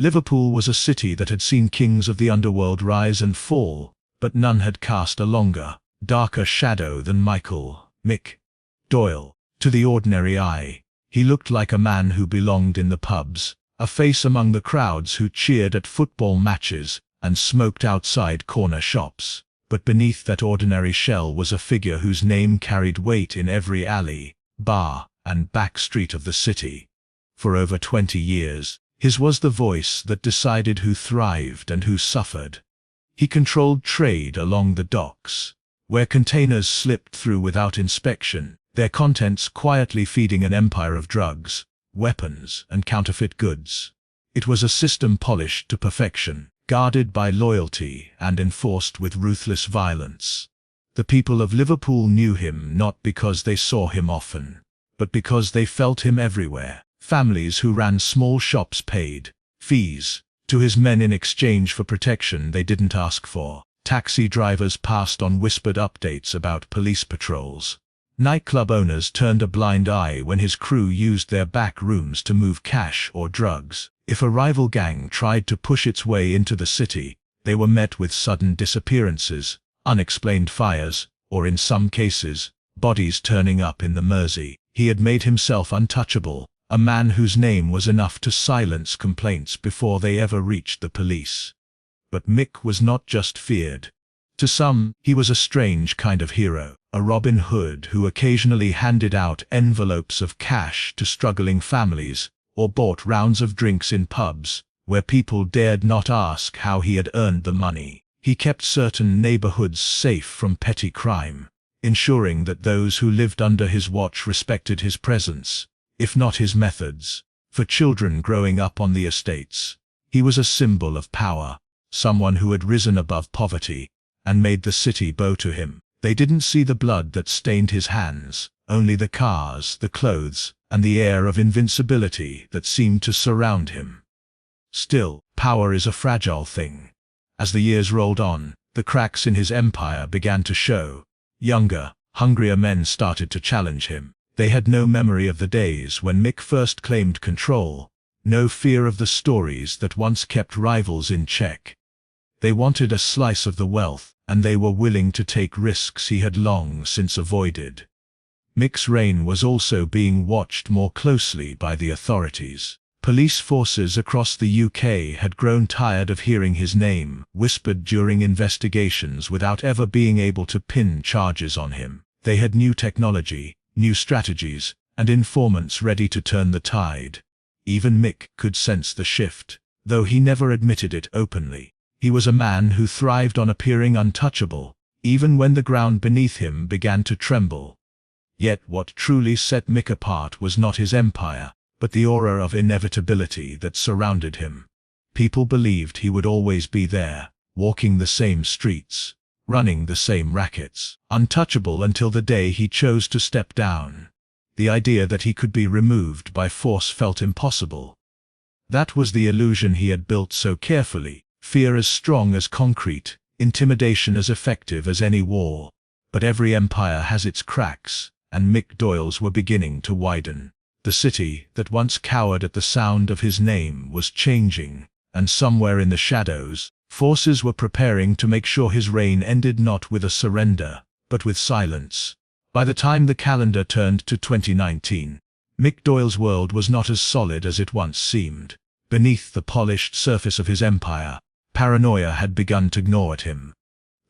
Liverpool was a city that had seen kings of the underworld rise and fall, but none had cast a longer, darker shadow than Mick Doyle. To the ordinary eye, he looked like a man who belonged in the pubs, a face among the crowds who cheered at football matches and smoked outside corner shops. But beneath that ordinary shell was a figure whose name carried weight in every alley, bar, and back street of the city. For over 20 years, his was the voice that decided who thrived and who suffered. He controlled trade along the docks, where containers slipped through without inspection, their contents quietly feeding an empire of drugs, weapons, and counterfeit goods. It was a system polished to perfection, guarded by loyalty and enforced with ruthless violence. The people of Liverpool knew him not because they saw him often, but because they felt him everywhere. Families who ran small shops paid fees to his men in exchange for protection they didn't ask for. Taxi drivers passed on whispered updates about police patrols. Nightclub owners turned a blind eye when his crew used their back rooms to move cash or drugs. If a rival gang tried to push its way into the city, they were met with sudden disappearances, unexplained fires, or in some cases, bodies turning up in the Mersey. He had made himself untouchable, a man whose name was enough to silence complaints before they ever reached the police. But Mick was not just feared. To some, he was a strange kind of hero, a Robin Hood who occasionally handed out envelopes of cash to struggling families, or bought rounds of drinks in pubs, where people dared not ask how he had earned the money. He kept certain neighborhoods safe from petty crime, ensuring that those who lived under his watch respected his presence, if not his methods. For children growing up on the estates, he was a symbol of power, someone who had risen above poverty and made the city bow to him. They didn't see the blood that stained his hands, only the cars, the clothes, and the air of invincibility that seemed to surround him. Still, power is a fragile thing. As the years rolled on, the cracks in his empire began to show. Younger, hungrier men started to challenge him. They had no memory of the days when Mick first claimed control, no fear of the stories that once kept rivals in check. They wanted a slice of the wealth, and they were willing to take risks he had long since avoided. Mick's reign was also being watched more closely by the authorities. Police forces across the UK had grown tired of hearing his name whispered during investigations without ever being able to pin charges on him. They had new technology, new strategies, and informants ready to turn the tide. Even Mick could sense the shift, though he never admitted it openly. He was a man who thrived on appearing untouchable, even when the ground beneath him began to tremble. Yet what truly set Mick apart was not his empire, but the aura of inevitability that surrounded him. People believed he would always be there, walking the same streets, running the same rackets, untouchable until the day he chose to step down. The idea that he could be removed by force felt impossible. That was the illusion he had built so carefully, fear as strong as concrete, intimidation as effective as any wall. But every empire has its cracks, and Mick Doyle's were beginning to widen. The city that once cowered at the sound of his name was changing, and somewhere in the shadows, forces were preparing to make sure his reign ended not with a surrender, but with silence. By the time the calendar turned to 2019, Mick Doyle's world was not as solid as it once seemed. Beneath the polished surface of his empire, paranoia had begun to gnaw at him.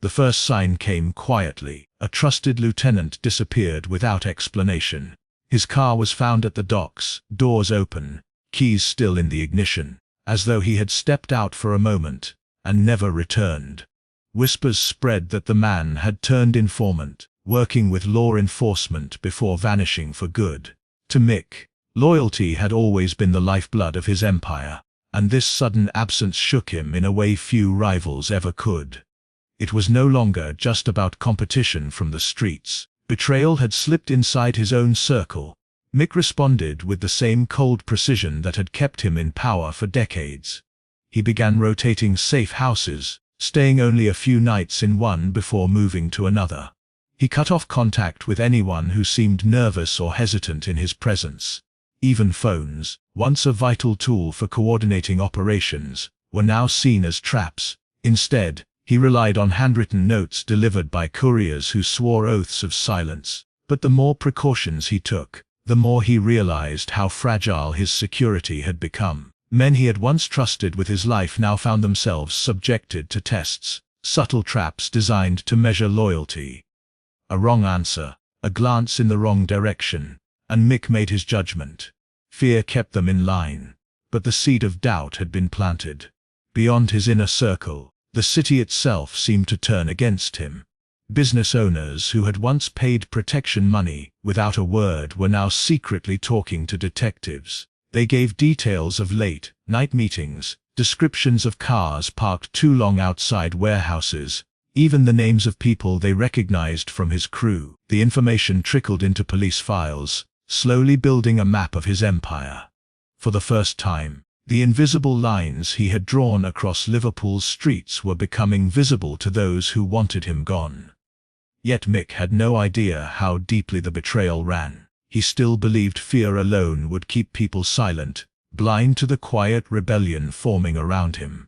The first sign came quietly. A trusted lieutenant disappeared without explanation. His car was found at the docks, doors open, keys still in the ignition, as though he had stepped out for a moment and never returned. Whispers spread that the man had turned informant, working with law enforcement before vanishing for good. To Mick, loyalty had always been the lifeblood of his empire, and this sudden absence shook him in a way few rivals ever could. It was no longer just about competition from the streets. Betrayal had slipped inside his own circle. Mick responded with the same cold precision that had kept him in power for decades. He began rotating safe houses, staying only a few nights in one before moving to another. He cut off contact with anyone who seemed nervous or hesitant in his presence. Even phones, once a vital tool for coordinating operations, were now seen as traps. Instead, he relied on handwritten notes delivered by couriers who swore oaths of silence. But the more precautions he took, the more he realized how fragile his security had become. Men he had once trusted with his life now found themselves subjected to tests, subtle traps designed to measure loyalty. A wrong answer, a glance in the wrong direction, and Mick made his judgment. Fear kept them in line, but the seed of doubt had been planted. Beyond his inner circle, the city itself seemed to turn against him. Business owners who had once paid protection money without a word were now secretly talking to detectives. They gave details of late-night meetings, descriptions of cars parked too long outside warehouses, even the names of people they recognized from his crew. The information trickled into police files, slowly building a map of his empire. For the first time, the invisible lines he had drawn across Liverpool's streets were becoming visible to those who wanted him gone. Yet Mick had no idea how deeply the betrayal ran. He still believed fear alone would keep people silent, blind to the quiet rebellion forming around him.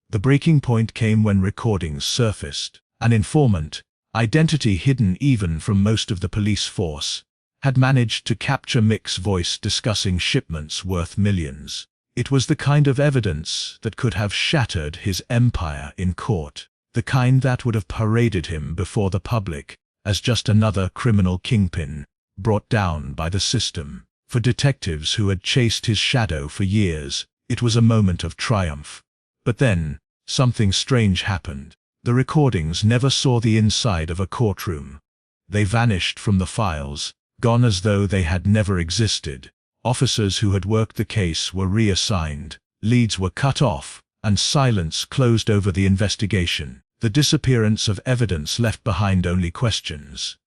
The breaking point came when recordings surfaced. An informant, identity hidden even from most of the police force, had managed to capture Mick's voice discussing shipments worth millions. It was the kind of evidence that could have shattered his empire in court, the kind that would have paraded him before the public as just another criminal kingpin, brought down by the system. For detectives who had chased his shadow for years, it was a moment of triumph. But then, something strange happened. The recordings never saw the inside of a courtroom. They vanished from the files, gone as though they had never existed. Officers who had worked the case were reassigned, leads were cut off, and silence closed over the investigation. The disappearance of evidence left behind only questions.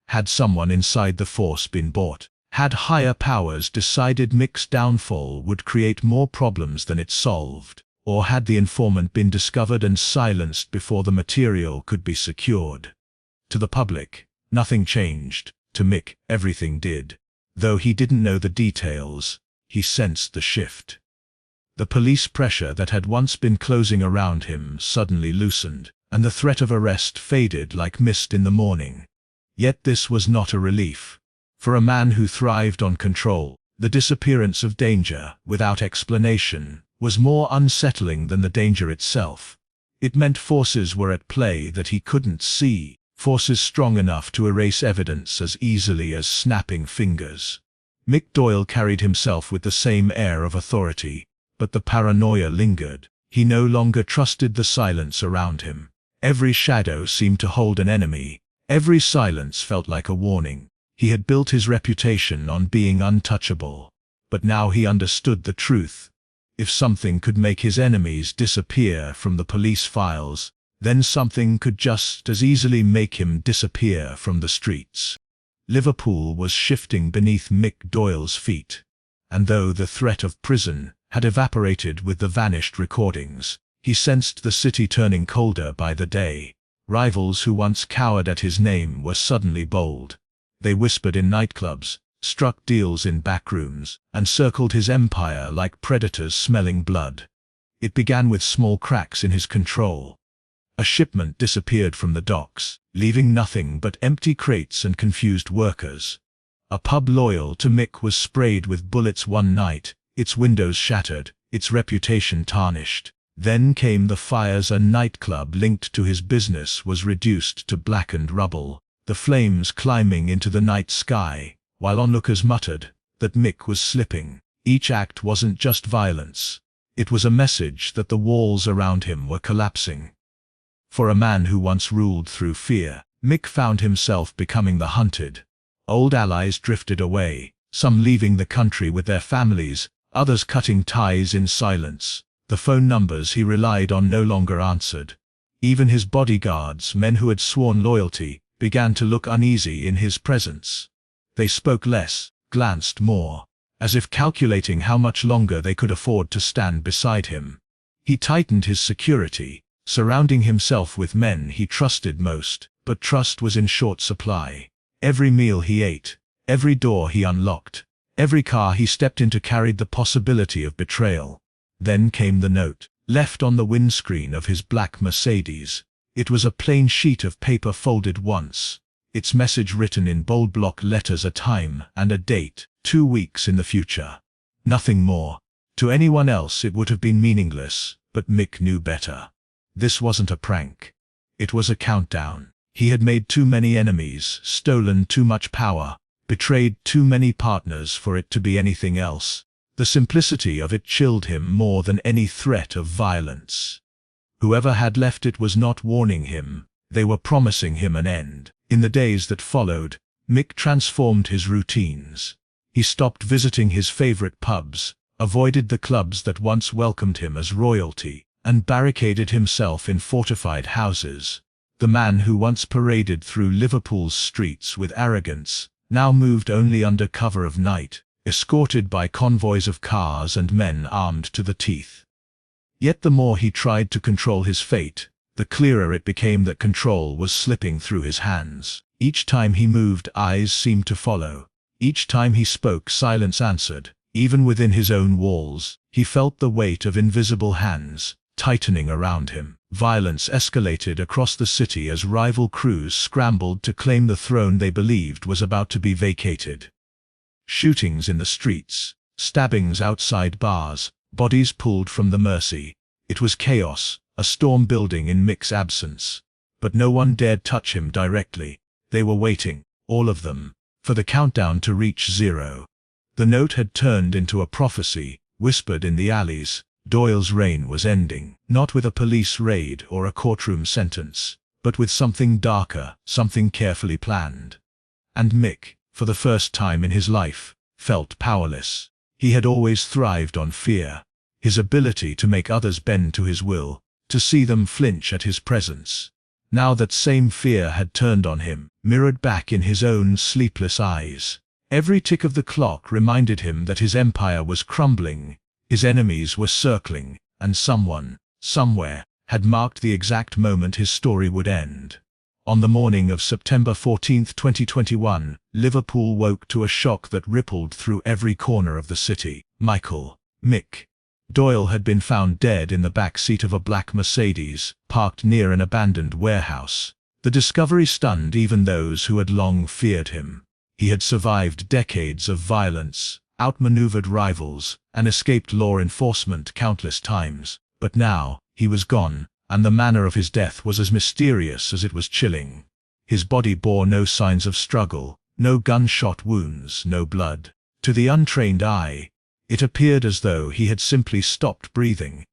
Had someone inside the force been bought? Had higher powers decided Mick's downfall would create more problems than it solved? Or had the informant been discovered and silenced before the material could be secured? To the public, nothing changed. To Mick, everything did. Though he didn't know the details, he sensed the shift. The police pressure that had once been closing around him suddenly loosened, and the threat of arrest faded like mist in the morning. Yet this was not a relief. For a man who thrived on control, the disappearance of danger, without explanation, was more unsettling than the danger itself. It meant forces were at play that he couldn't see, forces strong enough to erase evidence as easily as snapping fingers. Mick Doyle carried himself with the same air of authority, but the paranoia lingered. He no longer trusted the silence around him. Every shadow seemed to hold an enemy. Every silence felt like a warning. He had built his reputation on being untouchable. But now he understood the truth. If something could make his enemies disappear from the police files, then something could just as easily make him disappear from the streets. Liverpool was shifting beneath Mick Doyle's feet. And though the threat of prison had evaporated with the vanished recordings, he sensed the city turning colder by the day. Rivals who once cowered at his name were suddenly bold. They whispered in nightclubs, struck deals in backrooms, and circled his empire like predators smelling blood. It began with small cracks in his control. A shipment disappeared from the docks, leaving nothing but empty crates and confused workers. A pub loyal to Mick was sprayed with bullets one night, its windows shattered, its reputation tarnished. Then came the fires. A nightclub linked to his business was reduced to blackened rubble, the flames climbing into the night sky, while onlookers muttered that Mick was slipping. Each act wasn't just violence. It was a message that the walls around him were collapsing. For a man who once ruled through fear, Mick found himself becoming the hunted. Old allies drifted away, some leaving the country with their families, others cutting ties in silence. The phone numbers he relied on no longer answered. Even his bodyguards, men who had sworn loyalty, began to look uneasy in his presence. They spoke less, glanced more, as if calculating how much longer they could afford to stand beside him. He tightened his security, surrounding himself with men he trusted most, but trust was in short supply. Every meal he ate, every door he unlocked, Every car he stepped into carried the possibility of betrayal. Then came the note, left on the windscreen of his black Mercedes. It was a plain sheet of paper folded once, its message written in bold block letters, a time and a date, 2 weeks in the future. Nothing more. To anyone else it would have been meaningless, but Mick knew better. This wasn't a prank. It was a countdown. He had made too many enemies, stolen too much power, betrayed too many partners for it to be anything else. The simplicity of it chilled him more than any threat of violence. Whoever had left it was not warning him, they were promising him an end. In the days that followed, Mick transformed his routines. He stopped visiting his favorite pubs, avoided the clubs that once welcomed him as royalty, and barricaded himself in fortified houses. The man who once paraded through Liverpool's streets with arrogance now moved only under cover of night, escorted by convoys of cars and men armed to the teeth. Yet the more he tried to control his fate, the clearer it became that control was slipping through his hands. Each time he moved, eyes seemed to follow. Each time he spoke, silence answered. Even within his own walls, he felt the weight of invisible hands tightening around him. Violence escalated across the city as rival crews scrambled to claim the throne they believed was about to be vacated. Shootings in the streets, stabbings outside bars, bodies pulled from the Mersey. It was chaos, a storm building in Mick's absence. But no one dared touch him directly. They were waiting, all of them, for the countdown to reach zero. The note had turned into a prophecy, whispered in the alleys. Doyle's reign was ending, not with a police raid or a courtroom sentence, but with something darker, something carefully planned. And Mick, for the first time in his life, felt powerless. He had always thrived on fear, his ability to make others bend to his will, to see them flinch at his presence. Now that same fear had turned on him, mirrored back in his own sleepless eyes. Every tick of the clock reminded him that his empire was crumbling, his enemies were circling, and someone, somewhere, had marked the exact moment his story would end. On the morning of September 14, 2021, Liverpool woke to a shock that rippled through every corner of the city. Mick Doyle had been found dead in the back seat of a black Mercedes, parked near an abandoned warehouse. The discovery stunned even those who had long feared him. He had survived decades of violence, outmaneuvered rivals, and escaped law enforcement countless times. But now, he was gone, and the manner of his death was as mysterious as it was chilling. His body bore no signs of struggle, no gunshot wounds, no blood. To the untrained eye, it appeared as though he had simply stopped breathing.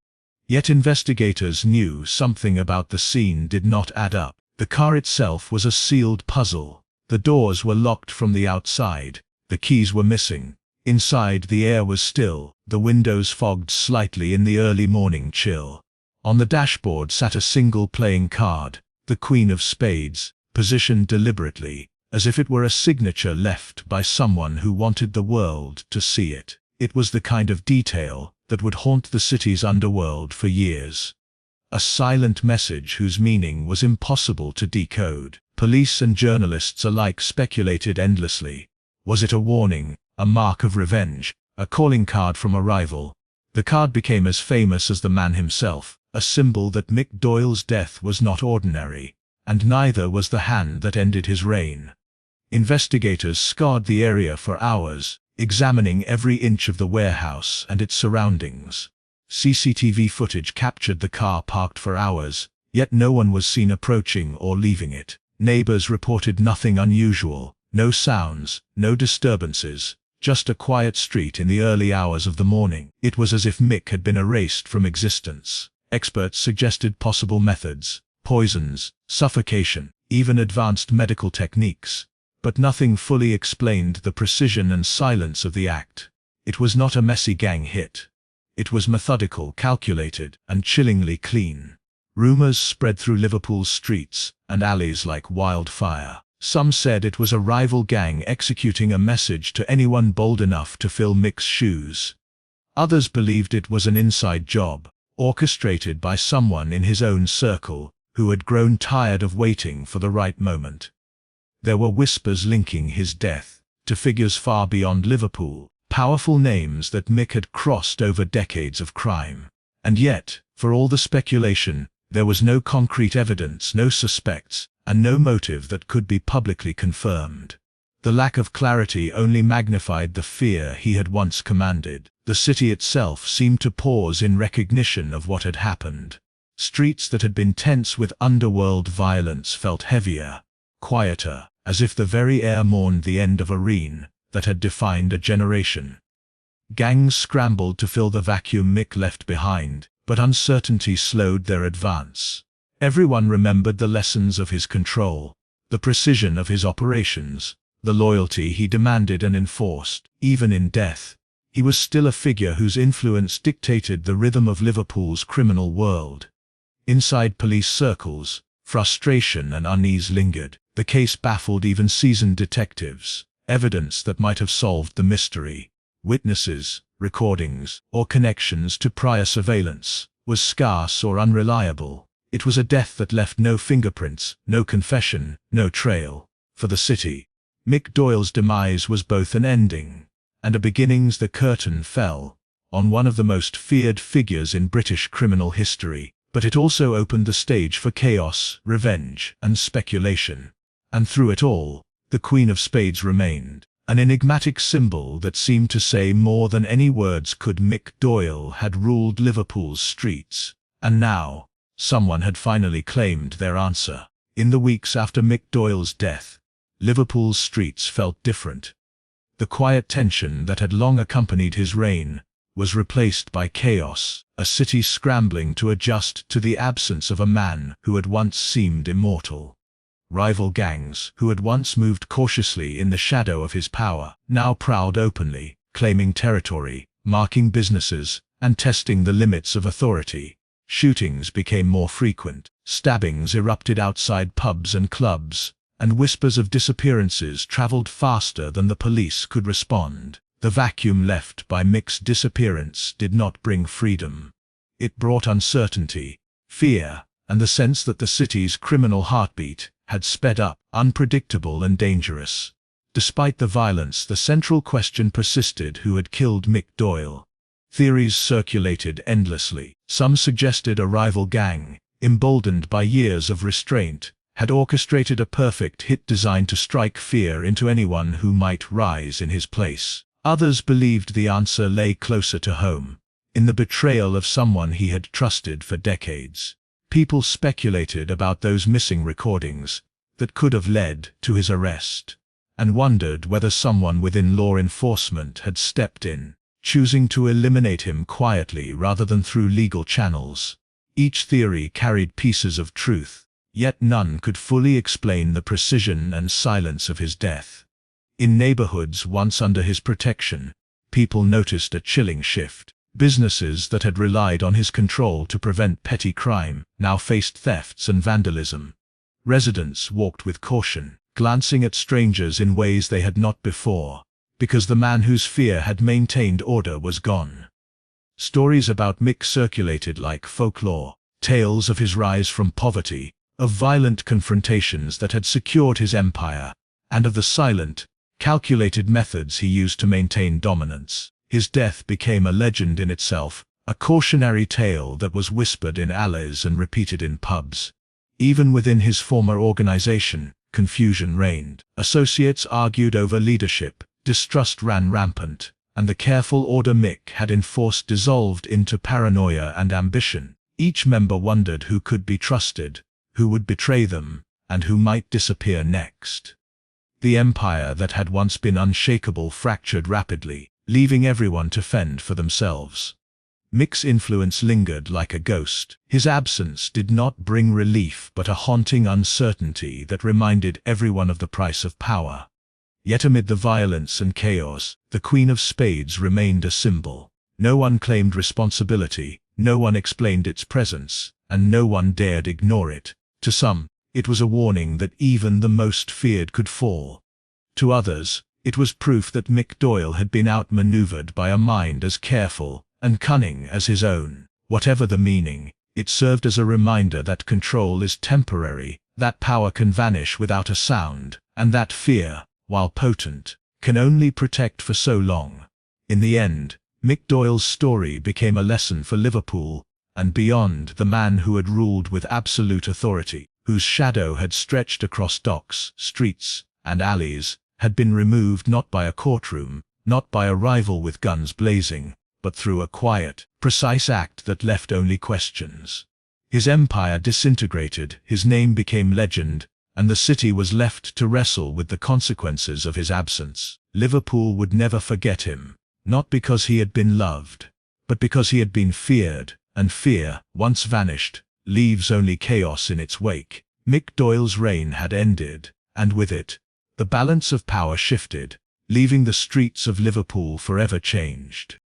Yet investigators knew something about the scene did not add up. The car itself was a sealed puzzle. The doors were locked from the outside, the keys were missing. Inside, the air was still, the windows fogged slightly in the early morning chill. On the dashboard sat a single playing card, the Queen of Spades, positioned deliberately, as if it were a signature left by someone who wanted the world to see it. It was the kind of detail that would haunt the city's underworld for years. A silent message whose meaning was impossible to decode. Police and journalists alike speculated endlessly. Was it a warning, a mark of revenge, a calling card from a rival? The card became as famous as the man himself, a symbol that Mick Doyle's death was not ordinary, and neither was the hand that ended his reign. Investigators scoured the area for hours, examining every inch of the warehouse and its surroundings. CCTV footage captured the car parked for hours, yet no one was seen approaching or leaving it. Neighbors reported nothing unusual, no sounds, no disturbances, just a quiet street in the early hours of the morning. It was as if Mick had been erased from existence. Experts suggested possible methods, poisons, suffocation, even advanced medical techniques. But nothing fully explained the precision and silence of the act. It was not a messy gang hit. It was methodical, calculated, and chillingly clean. Rumors spread through Liverpool's streets and alleys like wildfire. Some said it was a rival gang executing a message to anyone bold enough to fill Mick's shoes. Others believed it was an inside job, orchestrated by someone in his own circle, who had grown tired of waiting for the right moment. There were whispers linking his death to figures far beyond Liverpool, powerful names that Mick had crossed over decades of crime. And yet, for all the speculation, there was no concrete evidence, no suspects, and no motive that could be publicly confirmed. The lack of clarity only magnified the fear he had once commanded. The city itself seemed to pause in recognition of what had happened. Streets that had been tense with underworld violence felt heavier, quieter, as if the very air mourned the end of a reign that had defined a generation. Gangs scrambled to fill the vacuum Mick left behind, but uncertainty slowed their advance. Everyone remembered the lessons of his control, the precision of his operations, the loyalty he demanded and enforced. Even in death, he was still a figure whose influence dictated the rhythm of Liverpool's criminal world. Inside police circles, frustration and unease lingered. The case baffled even seasoned detectives. Evidence that might have solved the mystery, witnesses, recordings, or connections to prior surveillance, was scarce or unreliable. It was a death that left no fingerprints, no confession, no trail. For the city, Mick Doyle's demise was both an ending and a beginning. The curtain fell on one of the most feared figures in British criminal history, but it also opened the stage for chaos, revenge, and speculation. And through it all, the Queen of Spades remained, an enigmatic symbol that seemed to say more than any words could. Mick Doyle had ruled Liverpool's streets, and now, someone had finally claimed their answer. In the weeks after Mick Doyle's death, Liverpool's streets felt different. The quiet tension that had long accompanied his reign was replaced by chaos, a city scrambling to adjust to the absence of a man who had once seemed immortal. Rival gangs, who had once moved cautiously in the shadow of his power, now prowled openly, claiming territory, marking businesses, and testing the limits of authority. Shootings became more frequent, stabbings erupted outside pubs and clubs, and whispers of disappearances traveled faster than the police could respond. The vacuum left by Mick's disappearance did not bring freedom. It brought uncertainty, fear, and the sense that the city's criminal heartbeat had sped up, unpredictable and dangerous. Despite the violence, the central question persisted: who had killed Mick Doyle? Theories circulated endlessly. Some suggested a rival gang, emboldened by years of restraint, had orchestrated a perfect hit designed to strike fear into anyone who might rise in his place. Others believed the answer lay closer to home, in the betrayal of someone he had trusted for decades. People speculated about those missing recordings that could have led to his arrest, and wondered whether someone within law enforcement had stepped in, choosing to eliminate him quietly rather than through legal channels. Each theory carried pieces of truth, yet none could fully explain the precision and silence of his death. In neighborhoods once under his protection, people noticed a chilling shift. Businesses that had relied on his control to prevent petty crime now faced thefts and vandalism. Residents walked with caution, glancing at strangers in ways they had not before, because the man whose fear had maintained order was gone. Stories about Mick circulated like folklore, tales of his rise from poverty, of violent confrontations that had secured his empire, and of the silent, calculated methods he used to maintain dominance. His death became a legend in itself, a cautionary tale that was whispered in alleys and repeated in pubs. Even within his former organization, confusion reigned. Associates argued over leadership, distrust ran rampant, and the careful order Mick had enforced dissolved into paranoia and ambition. Each member wondered who could be trusted, who would betray them, and who might disappear next. The empire that had once been unshakable fractured rapidly, leaving everyone to fend for themselves. Mick's influence lingered like a ghost. His absence did not bring relief but a haunting uncertainty that reminded everyone of the price of power. Yet amid the violence and chaos, the Queen of Spades remained a symbol. No one claimed responsibility, no one explained its presence, and no one dared ignore it. To some, it was a warning that even the most feared could fall. To others, it was proof that Mick Doyle had been outmaneuvered by a mind as careful and cunning as his own. Whatever the meaning, it served as a reminder that control is temporary, that power can vanish without a sound, and that fear, while potent, can only protect for so long. In the end, Mick Doyle's story became a lesson for Liverpool, and beyond. The man who had ruled with absolute authority, whose shadow had stretched across docks, streets, and alleys, had been removed not by a courtroom, not by a rival with guns blazing, but through a quiet, precise act that left only questions. His empire disintegrated, his name became legend, and the city was left to wrestle with the consequences of his absence. Liverpool would never forget him, not because he had been loved, but because he had been feared, and fear, once vanished, leaves only chaos in its wake. Mick Doyle's reign had ended, and with it, the balance of power shifted, leaving the streets of Liverpool forever changed.